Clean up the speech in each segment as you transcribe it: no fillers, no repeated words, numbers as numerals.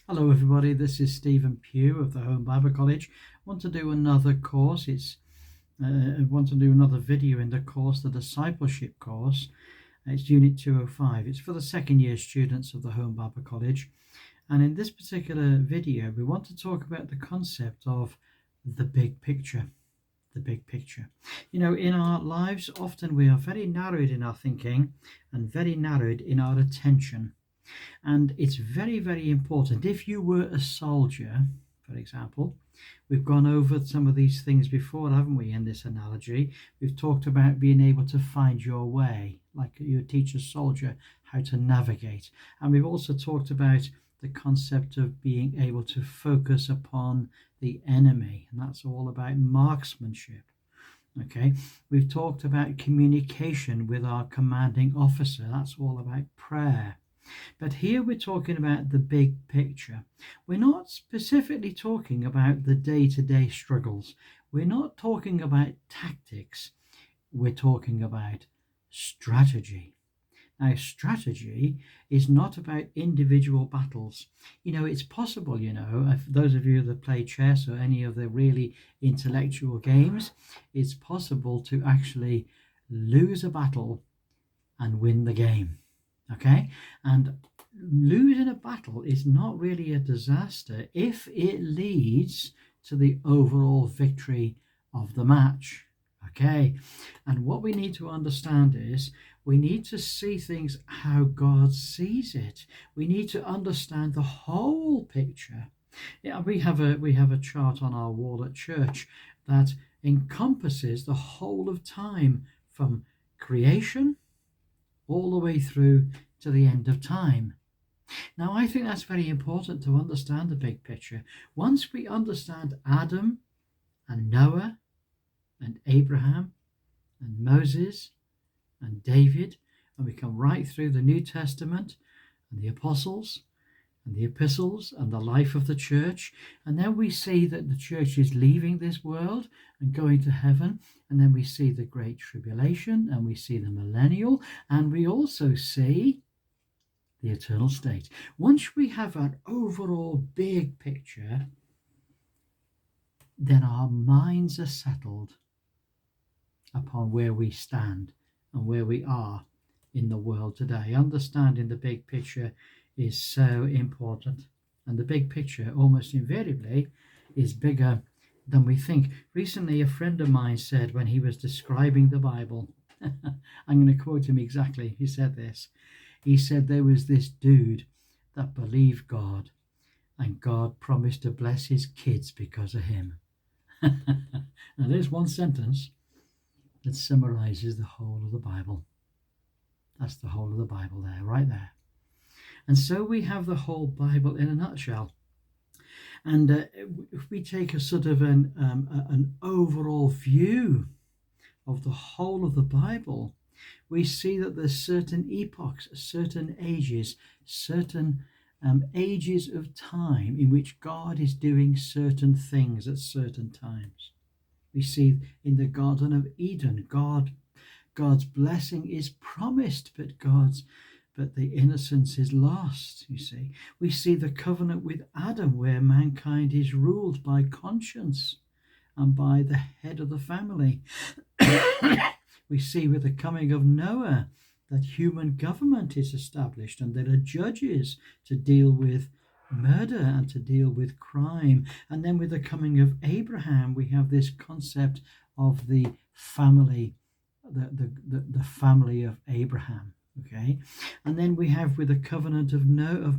Hello everybody, this is Stephen Pugh of the Home Bible College. I want to do another course. I want to do another video in the course, the Discipleship course. It's Unit 205. It's for the second year students of the Home Bible College. And in this particular video, we want to talk about the concept of the big picture. The big picture. You know, in our lives, often we are very narrowed in our thinking and very narrowed in our attention. And it's very, very important. If you were a soldier, for example, we've gone over some of these things before, haven't we, in this analogy? We've talked about being able to find your way, like you teach a soldier how to navigate. And we've also talked about the concept of being able to focus upon the enemy, and that's all about marksmanship. Okay, we've talked about communication with our commanding officer. That's all about prayer. But here we're talking about the big picture. We're not specifically talking about the day-to-day struggles. We're not talking about tactics. We're talking about strategy. Now, strategy is not about individual battles. You know, it's possible, if those of you that play chess or any of the really intellectual games, it's possible to actually lose a battle and win the game. Okay, and losing a battle is not really a disaster if it leads to the overall victory of the match. Okay, and what we need to understand is we need to see things how God sees it. We need to understand the whole picture. Yeah, we have a chart on our wall at church that encompasses the whole of time, from creation all the way through to the end of time. Now, I think that's very important to understand the big picture. Once we understand Adam and Noah and Abraham and Moses and David, and we come right through the New Testament and the apostles and the epistles and the life of the church, and then we see that the church is leaving this world and going to heaven, and then we see the Great Tribulation, and we see the millennial, and we also see the eternal state. Once we have an overall big picture, then our minds are settled upon where we stand and where we are in the world today. Understanding the big picture is so important, and the big picture almost invariably is bigger than we think. Recently, a friend of mine said, when he was describing the Bible, I'm going to quote him exactly, he said this. He said there was this dude that believed God, and God promised to bless his kids because of him. Now, there's one sentence that summarizes the whole of the Bible. That's the whole of the Bible there, right there. And so we have the whole Bible in a nutshell. And if we take a sort of an overall view of the whole of the Bible, we see that there's certain epochs, certain ages, certain ages of time in which God is doing certain things at certain times. We see in the Garden of Eden, God's blessing is promised, but the innocence is lost, you see. We see the covenant with Adam, where mankind is ruled by conscience and by the head of the family. We see with the coming of Noah that human government is established, and there are judges to deal with murder and to deal with crime. And then with the coming of Abraham, we have this concept of the family, the family of Abraham. Okay, and then we have with the covenant of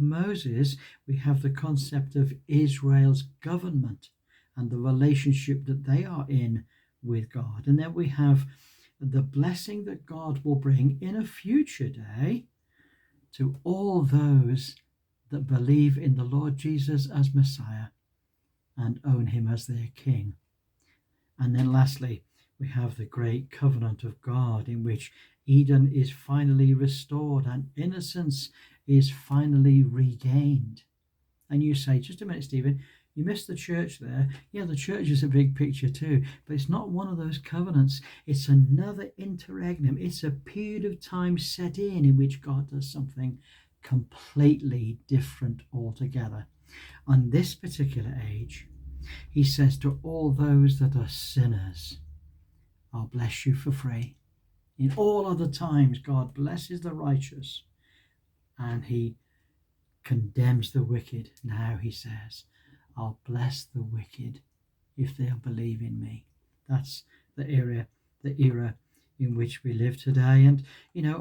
Moses, we have the concept of Israel's government and the relationship that they are in with God. And then we have the blessing that God will bring in a future day to all those that believe in the Lord Jesus as Messiah and own him as their King. And then lastly, we have the great covenant of God, in which Eden is finally restored and innocence is finally regained. And you say, just a minute, Stephen, you missed the church there. Yeah, the church is a big picture too, but it's not one of those covenants. It's another interregnum. It's a period of time set in which God does something completely different altogether. On this particular age, he says to all those that are sinners, I'll bless you for free. In all other times, God blesses the righteous and he condemns the wicked. Now he says, I'll bless the wicked if they'll believe in me. That's the era in which we live today. And,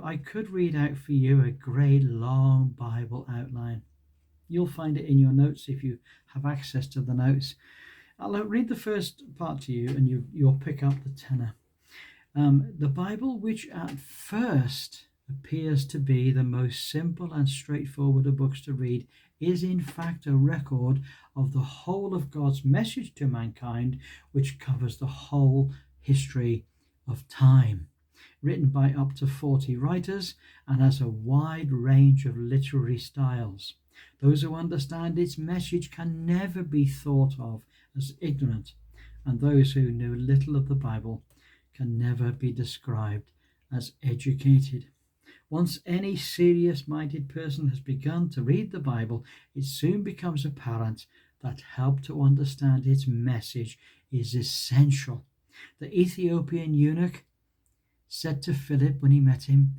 I could read out for you a great long Bible outline. You'll find it in your notes if you have access to the notes. I'll read the first part to you and you'll pick up the tenor. The Bible, which at first appears to be the most simple and straightforward of books to read, is in fact a record of the whole of God's message to mankind, which covers the whole history of time. Written by up to 40 writers and has a wide range of literary styles. Those who understand its message can never be thought of as ignorant, and those who know little of the Bible can never be described as educated. Once any serious-minded person has begun to read the Bible, it soon becomes apparent that help to understand its message is essential. The Ethiopian eunuch said to Philip when he met him,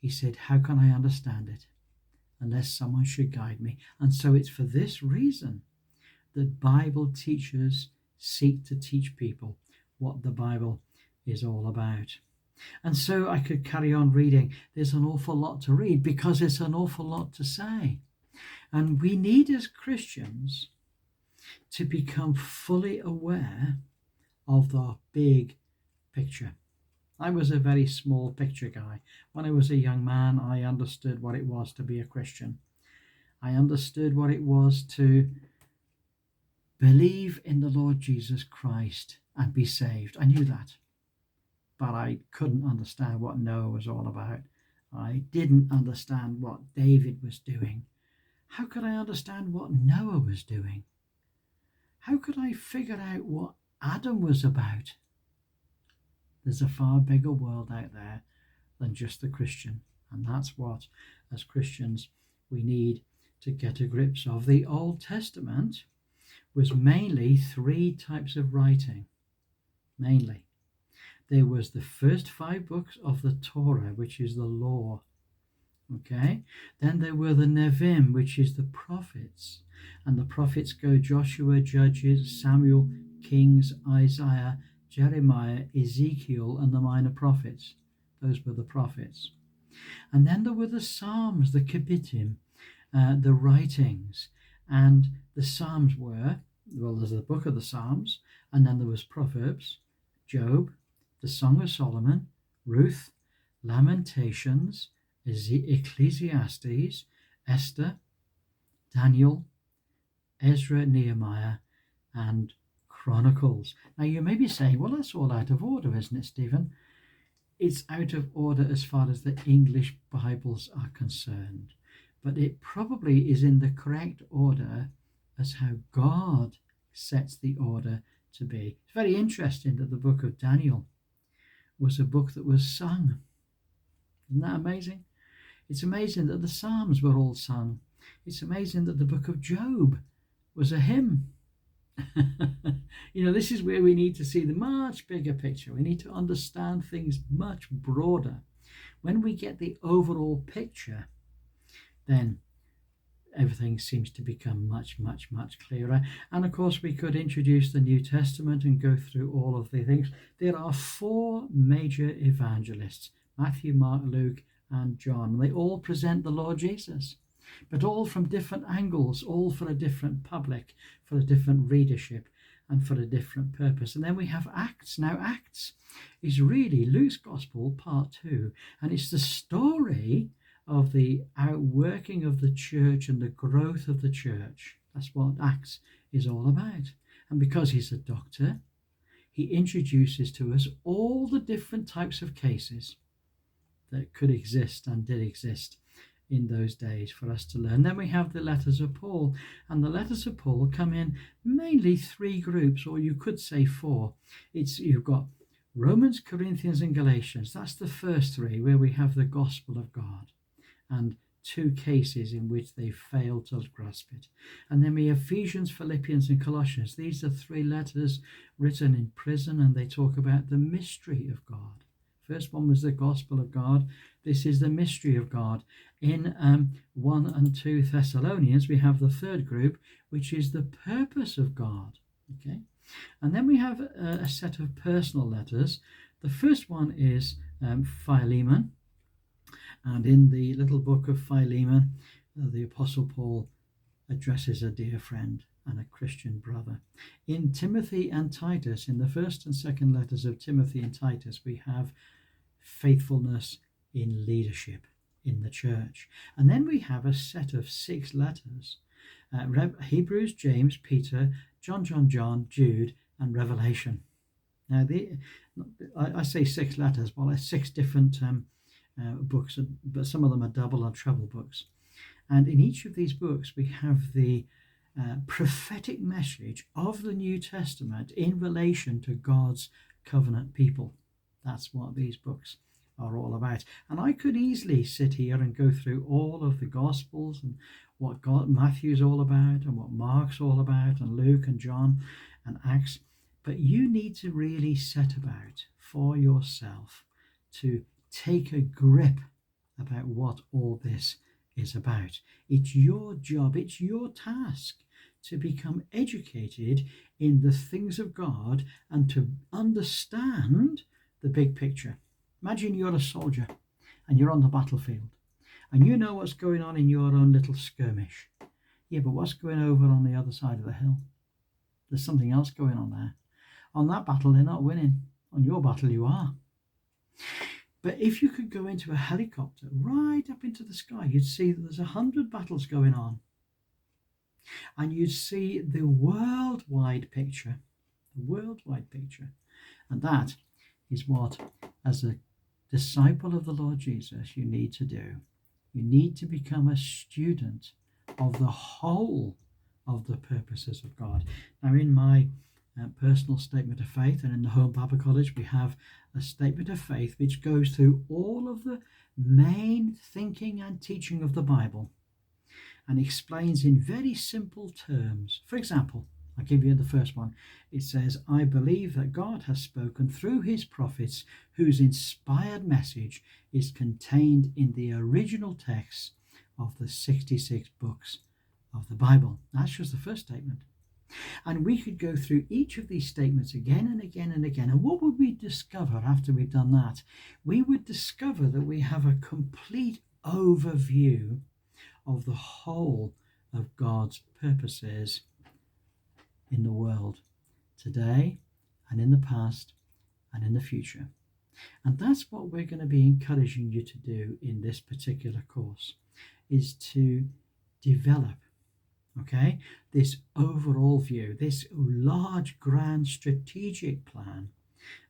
he said, how can I understand it unless someone should guide me? And so it's for this reason that Bible teachers seek to teach people what the Bible is all about. And so I could carry on reading. There's an awful lot to read because it's an awful lot to say. And we need as Christians to become fully aware of the big picture. I was a very small picture guy. When I was a young man, I understood what it was to be a Christian. I understood what it was to believe in the Lord Jesus Christ and be saved. I knew that. But I couldn't understand what Noah was all about. I didn't understand what David was doing. How could I understand what Noah was doing? How could I figure out what Adam was about? There's a far bigger world out there than just the Christian. And that's what, as Christians, we need to get a grips of. The Old Testament was mainly 3 types of writing. Mainly. There was the first 5 books of the Torah, which is the law. Okay? Then there were the Nevim, which is the prophets. And the prophets go Joshua, Judges, Samuel, Kings, Isaiah, Jeremiah, Ezekiel, and the minor prophets. Those were the prophets. And then there were the Psalms, the Kibittim, the writings. And the Psalms were, well, there's the book of the Psalms, and then there was Proverbs, Job, the Song of Solomon, Ruth, Lamentations, Ecclesiastes, Esther, Daniel, Ezra, Nehemiah, and Chronicles. Now you may be saying, well, that's all out of order, isn't it, Stephen? It's out of order as far as the English Bibles are concerned, but it probably is in the correct order as how God sets the order to be. It's very interesting that the book of Daniel was a book that was sung. Isn't that amazing? It's amazing that the Psalms were all sung. It's amazing that the book of Job was a hymn. This is where we need to see the much bigger picture. We need to understand things much broader. When we get the overall picture, then everything seems to become much, much, much clearer. And of course, we could introduce the New Testament and go through all of the things. There are 4 major evangelists, Matthew, Mark, Luke, and John. They all present the Lord Jesus, but all from different angles, all for a different public, for a different readership, and for a different purpose. And then we have Acts. Now, Acts is really Luke's Gospel, part 2, and it's the story of the outworking of the church and the growth of the church. That's what Acts is all about. And because he's a doctor, he introduces to us all the different types of cases that could exist and did exist in those days for us to learn. Then we have the letters of Paul, and the letters of Paul come in mainly 3 groups, or you could say 4. You've got Romans, Corinthians, and Galatians. That's the first 3, where we have the gospel of God. And two cases in which they failed to grasp it. And then we have Ephesians, Philippians, and Colossians. These are three letters written in prison, and they talk about the mystery of God. First one was the gospel of God. This is the mystery of God. In 1 and 2 Thessalonians, we have the third group, which is the purpose of God. Okay, and then we have a set of personal letters. The first one is Philemon. And in the little book of Philemon, the Apostle Paul addresses a dear friend and a Christian brother. In Timothy and Titus, in the first and second letters of Timothy and Titus, we have faithfulness in leadership in the church. And then we have a set of 6 letters, Hebrews, James, Peter, John, Jude, and Revelation. Now, I say 6 letters, well, it's 6 different books, but some of them are double or treble books. And in each of these books, we have the prophetic message of the New Testament in relation to God's covenant people. That's what these books are all about. And I could easily sit here and go through all of the Gospels and what Matthew's all about and what Mark's all about and Luke and John and Acts. But you need to really set about for yourself to take a grip about what all this is about. It's your job, it's your task to become educated in the things of God and to understand the big picture. Imagine you're a soldier and you're on the battlefield and you know what's going on in your own little skirmish. Yeah, but what's going over on the other side of the hill? There's something else going on there. On that battle, they're not winning. On your battle, you are. But if you could go into a helicopter right up into the sky, you'd see that there's 100 battles going on. And you'd see the worldwide picture. The worldwide picture. And that is what, as a disciple of the Lord Jesus, you need to do. You need to become a student of the whole of the purposes of God. Now, in my personal statement of faith, and in the Home Bible College, we have a statement of faith which goes through all of the main thinking and teaching of the Bible and explains in very simple terms. For example, I'll give you the first one. It says, I believe that God has spoken through his prophets, whose inspired message is contained in the original text of the 66 books of the Bible. That's just the first statement. And we could go through each of these statements again and again and again. And what would we discover after we've done that? We would discover that we have a complete overview of the whole of God's purposes in the world today and in the past and in the future. And that's what we're going to be encouraging you to do in this particular course, is to develop, okay, this overall view, this large, grand strategic plan,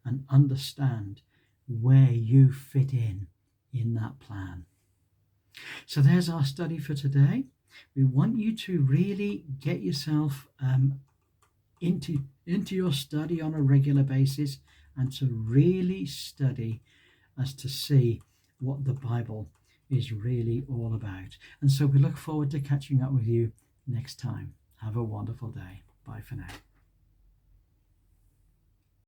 and understand where you fit in that plan. So there's our study for today. We want you to really get yourself into your study on a regular basis and to really study as to see what the Bible is really all about. And so we look forward to catching up with you next time. Have a wonderful day. Bye for now.